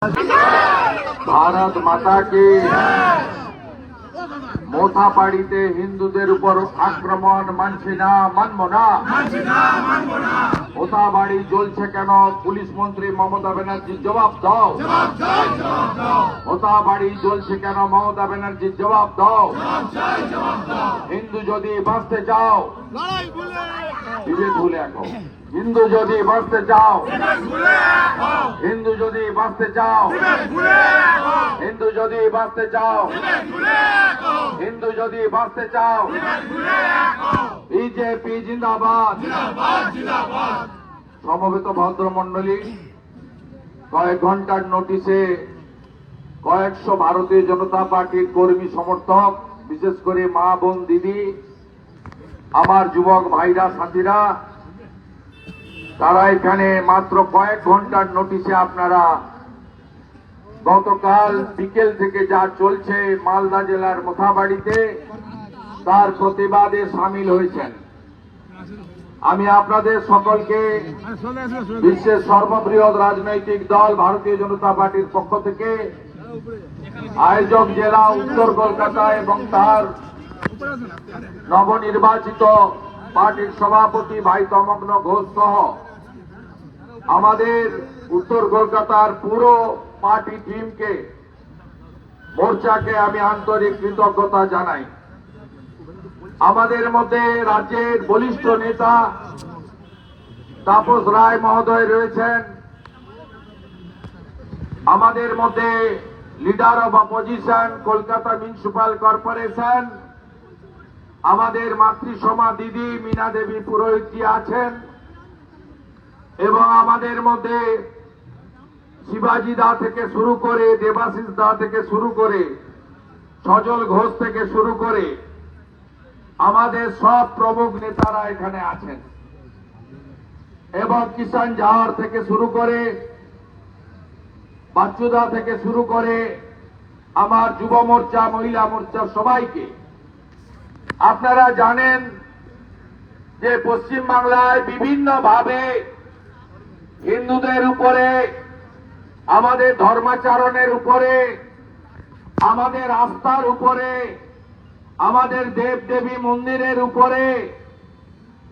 भारत माता की। মোথাবাড়িতে হিন্দুদের উপর আক্রমণ মানছি না, মানব না। মোথাবাড়ি জ্বলছে কেন? পুলিশ মন্ত্রী মমতা ব্যানার্জি জবাব দাও। মোথাবাড়ি জ্বলছে কেন? মমতা ব্যানার্জি জবাব দাও। হিন্দু যদি বাঁচতে চাও, বিবেক ভুলে এখন হিন্দু যদি বাঁচতে চাও, হিন্দু যদি বাঁচতে চাও, হিন্দু যদি বাঁচতে চাও, হিন্দু যদি বাঁচতে চাও, বিজেপি জিন্দাবাদ। সমবেত ভদ্রমন্ডলী, কয়েক ঘন্টার নোটিশে কয়েকশো ভারতীয় জনতা পার্টির কর্মী সমর্থক, বিশেষ করে মা বোন দিদি, আমার যুবক ভাইরা সাথীরা, তারা এখানে মাত্র কয়েক ঘন্টার নোটিশে আপনারা গতকাল বিকেল থেকে যা চলছে মালদা জেলার মোথাবাড়িতে, তার প্রতিবাদে সামিল হয়েছেন। আমি আপনাদের সকলকে বিশ্বের সর্ববৃহৎ রাজনৈতিক দল ভারতীয় জনতা পার্টির পক্ষ থেকে আয়োজক জেলা উত্তর কলকাতা এবং তার নবনির্বাচিত পার্টির সভাপতি ভাই তমগ্ন ঘোষ সহ আমাদের উত্তর কলকাতার পুরো পার্টি টিমকে, মোর্চাকে আমি আন্তরিক কৃতজ্ঞতা জানাই। আমাদের মধ্যে রাজ্যের বলিষ্ঠ নেতা তাপস রায় মহোদয় রয়েছেন, আমাদের মধ্যে leader of opposition Kolkata municipal corporation আমাদের মাতৃসমা দিদি মীনা দেবী পুরোহিত আছেন, এবং আমাদের মধ্যে শিবাজি দা থেকে শুরু করে, দেবাশিস দা থেকে শুরু করে, সজল ঘোষ থেকে শুরু করে আমাদের সব প্রমুখ নেতারা এখানে আছেন, এবং কিষাণ জাহার থেকে শুরু করে, বাচ্চুদা থেকে শুরু করে আমার যুব মোর্চা, মহিলা মোর্চা সবাইকে। আপনারা জানেন যে পশ্চিম বাংলায় বিভিন্ন ভাবে হিন্দুদের উপরে, আমাদের ধর্মাচরণের উপরে, আমাদের আস্থার উপরে, আমাদের দেব দেবী মন্দিরের উপরে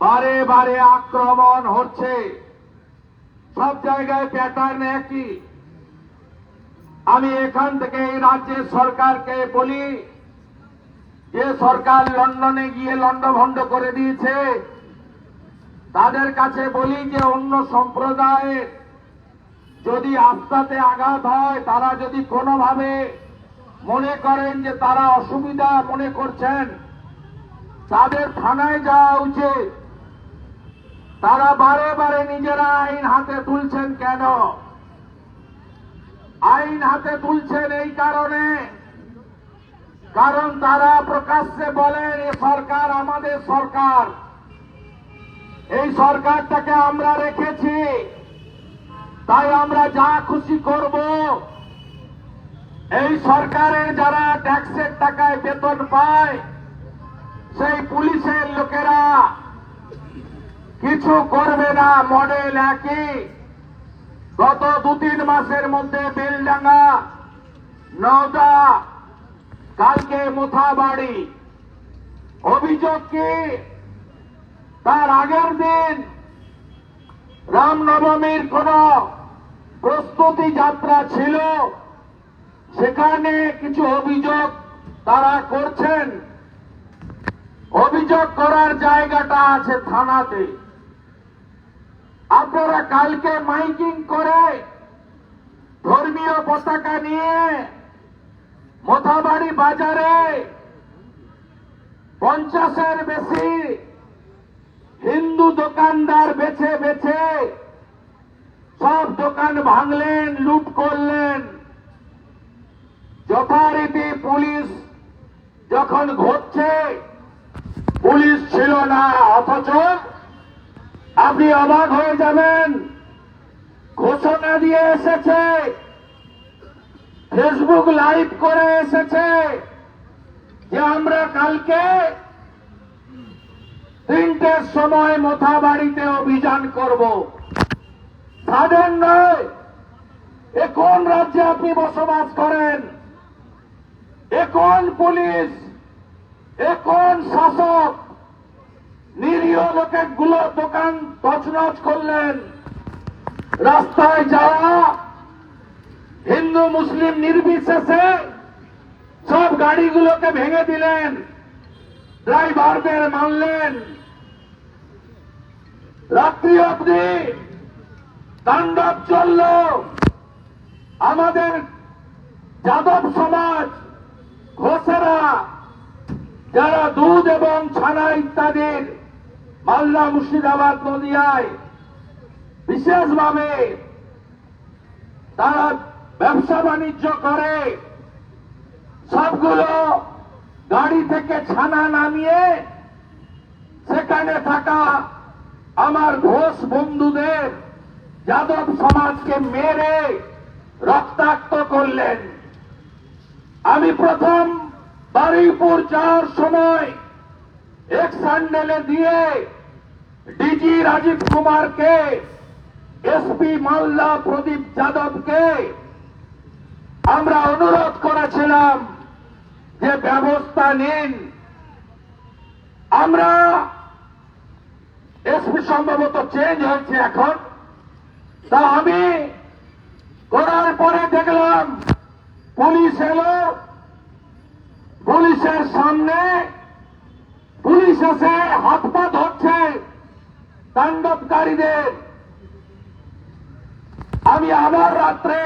বারে বারে আক্রমণ হচ্ছে। সব জায়গায় প্যাটার্ন একই। আমি এখান থেকে এই রাজ্যের সরকারকে বলি, যে সরকার লন্ডনে গিয়ে লন্ডভন্ড করে দিয়েছে, তাদের কাছে বলি যে অন্য সম্প্রদায়ের যদি আস্থাতে আঘাত হয়, তারা যদি কোনোভাবে মনে করেন যে তারা অসুবিধা মনে করছেন, তাদের থানায় যাওয়া উচিত। তারা বারে বারে নিজেরা আইন হাতে তুলছেন কেন? আইন হাতে তুলছেন এই কারণে, কারণ তারা প্রকাশ্যে বলেন এ সরকার আমাদের সরকার, এই সরকারটাকে আমরা রেখেছি, তাই আমরা যা খুশি করব। এই সরকারের যারা ট্যাক্সের টাকায় বেতন পায়, সেই পুলিশের লোকেরা কিছু করবে না, মডেল একই। গত 2-3 মাসের মধ্যে বেলডাঙ্গা, নওদা, কালকে মোথাবাড়ি। অভিযোগ কি? তার আগের দিন রামনবমীর কোন প্রস্তুতি যাত্রা ছিল, সেখানে কিছু অভিযোগ তারা করছেন। অভিযোগ করার জায়গাটা আছে থানাতে। আপনারা কালকে মাইকিং করে ধর্মীয় পতাকা নিয়ে মোথাবাড়ি বাজারে 50-এর বেশি হিন্দু দোকানদার বেছে বেছে সব দোকান ভাঙলেন, লুট করলেন। যথারীতি পুলিশ যখন ঘটছে, পুলিশ ছিল না, অথচ আপনি অবাক হয়ে যাবেন, ঘোষণা দিয়ে এসেছে, ফেসবুক লাইভ করে এসেছে যে আমরা কালকে 3টের সময় মোথাবাড়িতে অভিযান করব। সাধারণ নয়, এ কোন রাজ্যে আপনি বসবাস করেন? এ কোন পুলিশ? এ কোন শাসক? নিরীহ লোকের দোকান তছনছ করলেন, রাস্তায় যাওয়া হিন্দু মুসলিম নির্বিশেষে সব গাড়িগুলোকে ভেঙে দিলেন, ড্রাইভারদের মারলেন। রাত্রি অবধি তাণ্ডব চলল। আমাদের যাদব সমাজ, ঘোষেরা, যারা দুধ এবং ছানা ইত্যাদির মালদা মুর্শিদাবাদ নদিয়ায় বিশেষভাবে তারা ব্যবসা বাণিজ্য করে, সবগুলো গাড়ি থেকে ছানা নামিয়ে সেখানে থাকা আমার ঘোষ বন্ধুদের, যাদব সমাজকে মেরে রক্তাক্ত করলেন। আমি প্রথম বারুইপুর যাওয়ার সময় এক স্যান্ডেলে দিয়ে ডিজি রাজীব কুমারকে, এসপি মালদা প্রদীপ যাদবকে আমরা অনুরোধ করেছিলাম যে ব্যবস্থা নিন। আমরা এসপি সম্ভবত চেঞ্জ হয়েছে এখন, তা আমি করার পরে দেখলাম পুলিশ এলো, পুলিশের সামনে পুলিশ এসে হাত পা ধরছে তাণ্ডবকারীদের। আমি আবার রাত্রে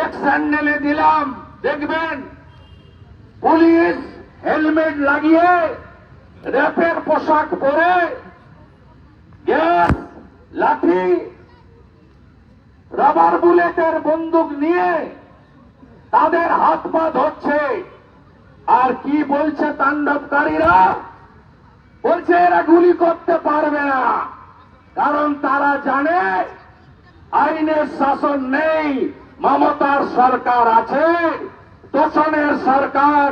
এক স্যান্ডেলে দিলাম, দেখবেন পুলিশ হেলমেট লাগিয়ে, র্যাপের পোশাক পরে, গ্যাস, লাঠি, রাবার বুলেটের বন্দুক নিয়ে তাদের হাত পা ধরছে। আর কি বলছে তাণ্ডবকারীরা? বলছে এরা গুলি করতে পারবে না, কারণ তারা জানে আইনের শাসন নেই, মমতার সরকার আছে, তোষণের সরকার,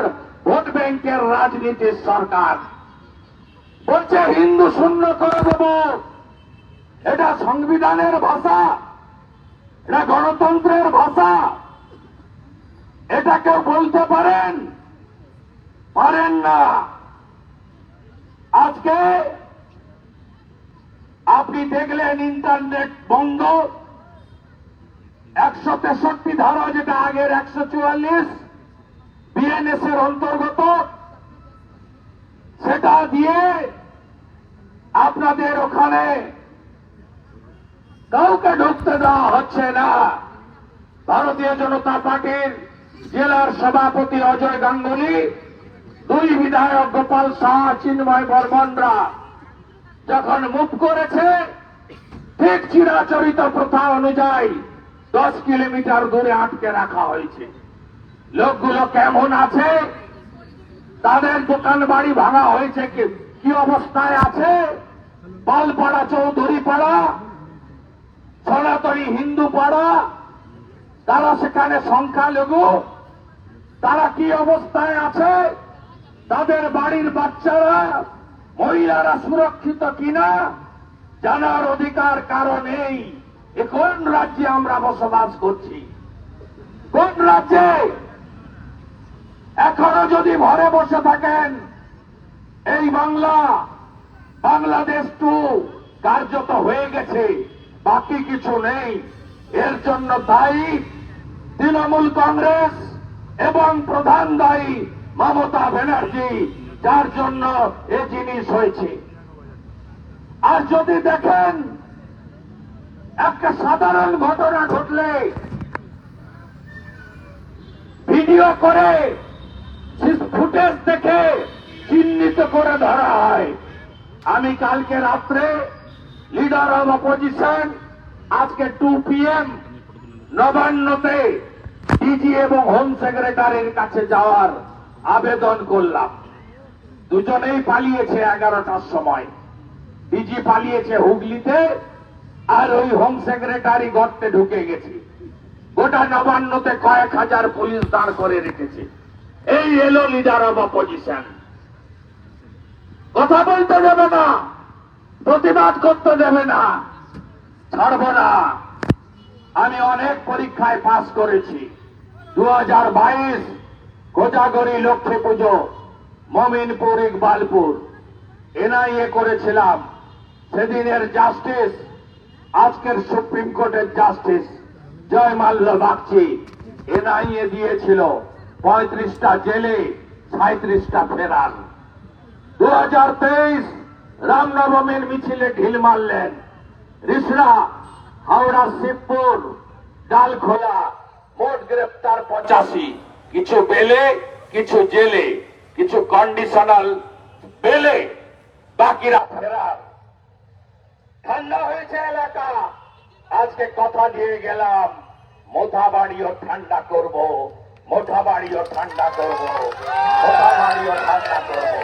ভোট ব্যাংকের রাজনীতির সরকার। বলছে হিন্দু শূন্য করে দেব। এটা সংবিধানের ভাষা? এটা গণতন্ত্রের ভাষা? এটা কেউ বলতে পারেন? পারেন না। আজকে আপনি দেখলেন ইন্টারনেট বন্ধ, 163 ধারা, যেটা আগের 144 বিএনএস এর অন্তর্গত, সেটা দিয়ে আপনাদের ওখানে কাউকে ঢুকতে দেওয়া হচ্ছে না। ভারতীয় জনতা পার্টির জেলার সভাপতি অজয় গাঙ্গুলি, 2 বিধায়ক গোপাল শাহ, চিন্ময় বর্মনরা যখন মুভ করেছে, ঠিক চিরাচরিত প্রথা অনুযায়ী 10 কিলোমিটার দূরে আটকে রাখা হয়েছে। লোকগুলো কেমন আছে, তাদের দোকান বাড়ি ভাঙা হয়েছে, কি অবস্থায় আছে, পালপাড়া, চৌধুরী পাড়া, সনাতনী হিন্দু পাড়া, তারা সেখানে সংখ্যালঘু, তারা কি অবস্থায় আছে, তাদের বাড়ির বাচ্চারা, মহিলারা সুরক্ষিত কিনা জানার অধিকার কারো নেই। এ কোন রাজ্যে আমরা বসবাস করছি? কোন রাজ্যে? এখনো যদি ঘরে বসে থাকেন, এই বাংলাদেশ 2 কার্যত হয়ে গেছে, বাকি কিছু নেই। এর জন্য দায়ী তৃণমূল কংগ্রেস এবং প্রধান দায়ী মমতা ব্যানার্জি, যার জন্য এ জিনিস হয়েছে। আর যদি দেখেন একটা সাধারণ ঘটনা ঘটলে ভিডিও করে, ফুটেজ দেখে চিহ্নিত করে ধরা হয়। আমি কালকে রাত্রে লিডার অব অপোজিশন, আজকে 2 PM নবান্নতে ডিজি এবং হোম সেক্রেটারির কাছে যাওয়ার আবেদন করলাম। দুজনেই পালিয়েছে 11টার সময়। ডিজি পালিয়েছে হুগলিতে, আর ওই হোম সেক্রেটারি গর্তে ঢুকে গেছে। গোটা নবান্নতে কয়েক হাজার পুলিশ দাঁড় করে রেখেছে। এই এলো লিডার অব অপোজিশন। কথা বলতে দেবে না, প্রতিবাদ করতে দেবে না, ছাড়ব না। আমি অনেক পরীক্ষায় পাস করেছি। 2022 কোজাগরী লক্ষ্মী পুজো, মমিনপুর ইকবালপুর এনআইএ করেছিলাম। সেদিনের জাস্টিস আজকের সুপ্রিম কোর্টের জাস্টিস জয় মাল্য বাগচি এনআইএ দিয়েছিল 35টা জেলে 37টা ফেরান। 2023 রামনবমীর মিছিলে ঢিল মারলেন। রিসরা, হাওড়া, শিবপুর, ডালখোলা মোট গ্রেপ্তার 85, কিছু বেলে, কিছু জেলে, কিছু কন্ডিশনাল বেলে, বাকিরা ফেরার। ঠান্ডা হয়েছে এলাকা। আজকে কথা দিয়ে গেলাম, মোথাবাড়িও ঠান্ডা করব, মোথাবাড়িও ঠান্ডা করব, মোথাবাড়িও ঠান্ডা করব।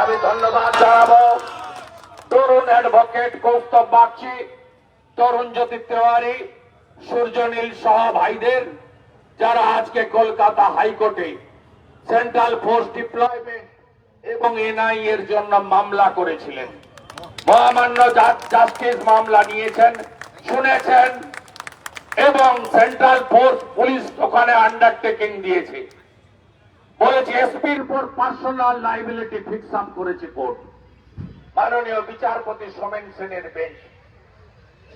আমি ধন্যবাদ জানাবো তরুণ অ্যাডভোকেট কৌস্তব বাগচি, তরুণ জ্যোতি তেওয়ারি, সূর্যনীল সহ ভাইদের, যারা আজকে কলকাতা হাইকোর্টে সেন্ট্রাল ফোর্স ডিপ্লয়মেন্ট এবং এনআইএ এর জন্য মামলা করেছিলেন। মহামান্য জাস্টিস মামলা নিয়েছেন, শুনেছেন, এবং সেন্ট্রাল ফোর্স পুলিশ ওখানে আন্ডারটেকিং দিয়েছে। বলেছে এসপির উপর পার্সোনাল লাইবিলিটি ফিক্স আপ করেছে কোর্ট, মাননীয় বিচারপতি সোমেন সেনের বেঞ্চ,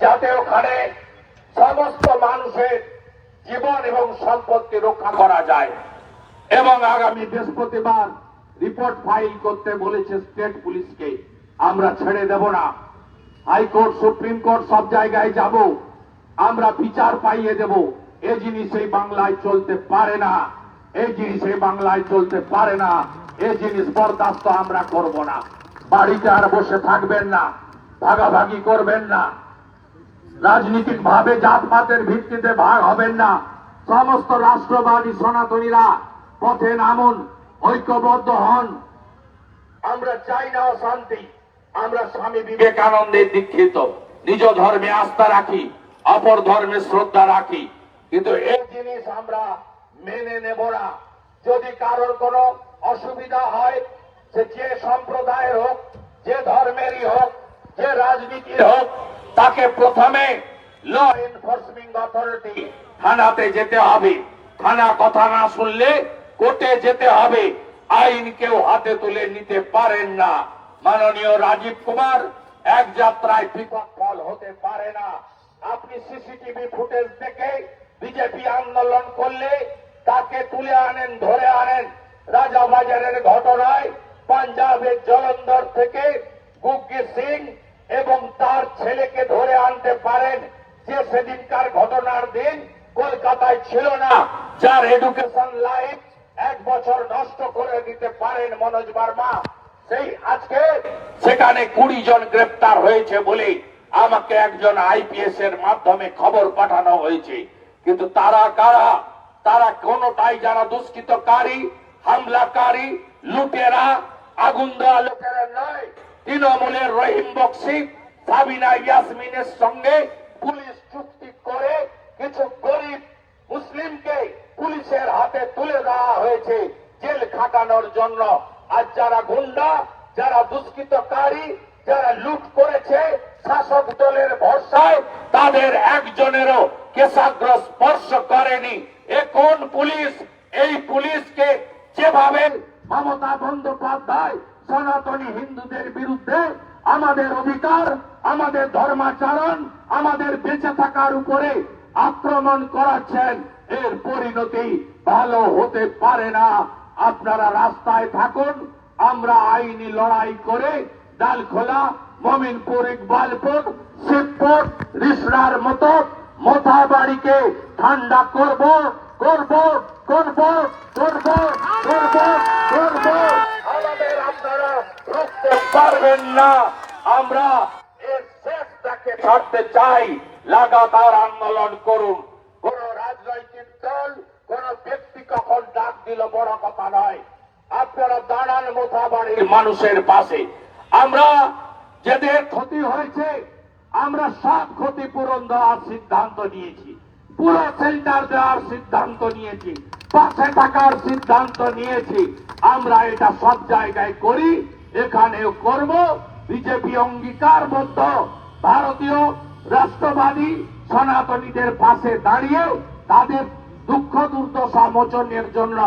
যাতে ওখানে সমস্ত মানুষের জীবন এবং সম্পত্তি রক্ষা করা যায়। এবং আগামী বৃহস্পতিবার রিপোর্ট ফাইল করতে বলেছে স্টেট পুলিশকে। আমরা ছেড়ে দেব না। হাইকোর্ট, সুপ্রিম কোর্ট সব জায়গায় যাব, আমরা বিচার পাইয়ে দেব। এই জিনিস এই বাংলায় চলতে পারে না, এই জিনিস এই বাংলায় চলতে পারে না। এই জিনিস বরদাস্ত আমরা করব না। বাড়িতে আর বসে থাকবেন না, ভাগাভাগি করবেন না, রাজনৈতিক ভাবে জাতপাতের ভিত্তিতে ভাগ হবেন না। সমস্ত রাষ্ট্রবাদী সনাতনীরা পথে নামুন, ঐক্যবদ্ধ হন। আমরা চাই না অশান্তি। আমরা স্বামী বিবেকানন্দের দীক্ষিত, নিজ ধর্মে আস্থা রাখি, অপর ধর্মে শ্রদ্ধা রাখি, কিন্তু এই জিনিস আমরা মেনে নেব না। যদি কারোর কোনো অসুবিধা হয়, সে যে সম্প্রদায়ের হোক, যে ধর্মেরই হোক, যে রাজনীতির হোক, তাকে প্রথমে ল এনফোর্সমেন্ট অথরিটি থানাতে যেতে হবে। থানা কথা না শুনলে কোর্টে যেতে হবে। আইন কেউ হাতে তুলে নিতে পারেন না। মাননীয় রাজীব কুমার এক যাত্রায় পৃথক ফল হতে পারে না। আপনি সিসিটিভি ফুটেজ দেখে বিজেপি আন্দোলন করলে তাকে তুলে আনেন, ধরে আনেন। রাজাবাজারের ঘটনায় পাঞ্জাবের জলন্ধর থেকে গুগ্গি সিং এবং তার ছেলেকে ধরে আনতে পারেন, যে সেদিনকার ঘটনার দিন কলকাতায় ছিল না, যার এডুকেশন লাইফ 1 বছর নষ্ট করে দিতে পারেন মনোজ বার্মা। সেই আজকে সেখানে 20 জন গ্রেপ্তার হয়েছে বলে আমাকে একজন আইপিএস এর মাধ্যমে খবর পাঠানো হয়েছে। কিন্তু তারা কারা? তারা কোনটাই যারা দুষ্কৃতকারী, হামলাকারী, লুটেরা, আগুন দেওয়া লোকেরা নয়। তৃণমূলের রহিম বক্সি, সাবিনা ইয়াসমিনের সঙ্গে পুলিশ চুক্তি করে কিছু গরিব মুসলিমকে পুলিশের হাতে তুলে দেওয়া হয়েছে জেল খাটানোর জন্য। আর যারা গুন্ডা, যারা দুষ্কৃতকারী, যারা লুট করেছে শাসক দলের ভরসায়, তাদের একজনেরও কেশাগ্র স্পর্শ করেনি। এ কোন পুলিশ? এই পুলিশকে যেভাবে মমতা বন্দ্যোপাধ্যায় সনাতনী হিন্দুদের বিরুদ্ধে আমাদের অধিকার, আমাদের ধর্মাচরণ, আমাদের বেঁচে থাকার উপরে আক্রমণ করাচ্ছেন, এর পরিণতি ভালো হতে পারে না। আপনারা রাস্তায় থাকুন, আমরা আইনি লড়াই করে ডালখোলা, মমিনপুর, ইকবালপুর, শিবপুর, রিসরার মতো মোথাবাড়িকে ঠান্ডা করব, করব, করব, করব, করব, করব। আমাদের আপনারা রুখতে পারবেন না। আমরা এর শেষটাকে ছাড়তে চাই। লাগাতার আন্দোলন করুন। কোন রাজনৈতিক দল, কোন ব্যক্তি কখন ডাক দিল বড় কথা নয়। আপনারা দাঁড়ান মোথাবাড়ির মানুষের পাশে। আমরা যাদের ক্ষতি হয়েছে, আমরা সব ক্ষতিপূরণ দেওয়ার সিদ্ধান্ত নিয়েছি, পুরো সেন্টার দেওয়ার সিদ্ধান্ত নিয়েছি, পাশে থাকার সিদ্ধান্ত নিয়েছি। আমরা এটা সব জায়গায় করি, এখানেও করব। বিজেপি অঙ্গীকারবদ্ধ, ভারতীয় রাষ্ট্রবাদী সনাতনীদের পাশে দাঁড়িয়ে তাদের দুঃখ দুর্দশা মোচনের জন্য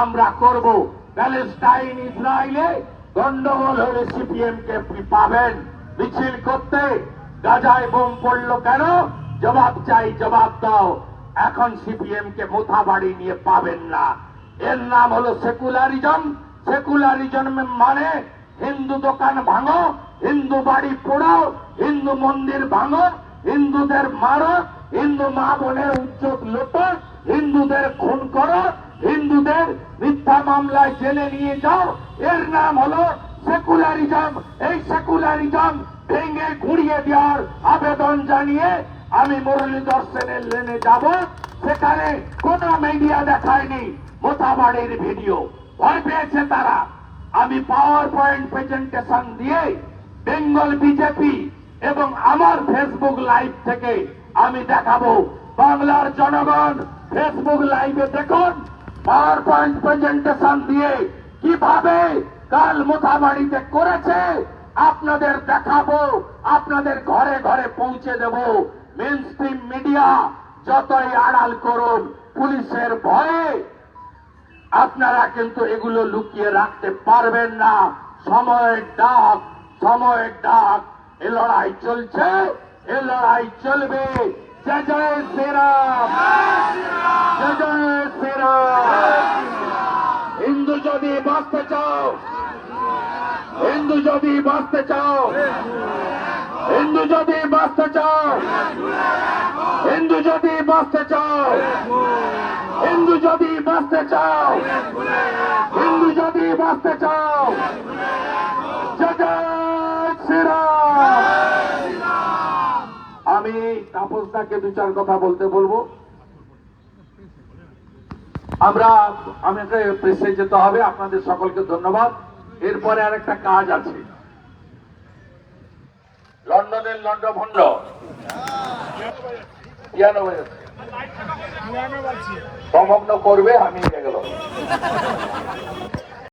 আমরা করব। প্যালেস্টাইন ইসরায়েলে গন্ডগোল হলে সিপিএম কে পাবেন। মিছিল করতে গাজায় বোম পড়লো কেন? জবাব চাই, জবাব দাও। এখন সিপিএম কে মোথাবাড়ি নিয়ে পাবেন না। এর নাম হলো সেকুলারিজম। সেকুলারিজম মানে হিন্দু দোকান ভাঙো, হিন্দু বাড়ি পোড়াও, হিন্দু মন্দির ভাঙো, হিন্দুদের মারো, হিন্দু মা বোনের উজ্জ্বল লোটো, হিন্দুদের খুন করো, হিন্দুদের মিথ্যা মামলায় জেলে নিয়ে যাও। এর নাম হলো সেকুলারিজম। এই সেকুলারিজম ভেঙে ঘুরিয়ে দেওয়ার আবেদন জানিয়ে আমি মুরলীধর সেনের লেনে যাব। সেখানে কোন মিডিয়া দেখায়নি মোথাবাড়ির ভিডিও। ভয় পেয়েছে তারা। আমি পাওয়ার পয়েন্ট প্রেজেন্টেশন দিয়ে বেঙ্গল বিজেপি এবং আমার ফেসবুক লাইভ থেকে আমি দেখাবো। বাংলার জনগণ ফেসবুক লাইভে দেখুন পাওয়ার পয়েন্ট প্রেজেন্টেশন দিয়ে কিভাবে কাল মোথাবাড়িতে করেছে আপনাদের দেখাবো, আপনাদের ঘরে ঘরে পৌঁছে দেব। মেইন স্ট্রিম মিডিয়া যতই আড়াল করুন, পুলিশের ভয়ে আপনারা কিন্তু এগুলো লুকিয়ে রাখতে পারবেন না। সময়ের ডাক, সময়ের ডাক। এ লড়াই চলছে, এ লড়াই চলবে। জয় জয় শ্রীরাম, জয় জয় শ্রীরাম। হিন্দু যদি বাঁচতে চাও, হিন্দু যদি বাঁচতে চাও, হিন্দু যদি বাঁচতে চাও, হিন্দু যদি বাঁচতে চাও, হিন্দু যদি বাঁচতে চাও, হিন্দু যদি বাঁচতে চাও, জয় জয় শ্রীরাম। আমি তাপসদাকে দু চার কথা বলতে বলবো। আমাকে প্রেসে যেতে হবে। আপনাদের সকলকে ধন্যবাদ। এরপরে আরেকটা কাজ আছে। লন্ডনের লন্ডভন্ড সংলগ্ন করবে। আমি গেল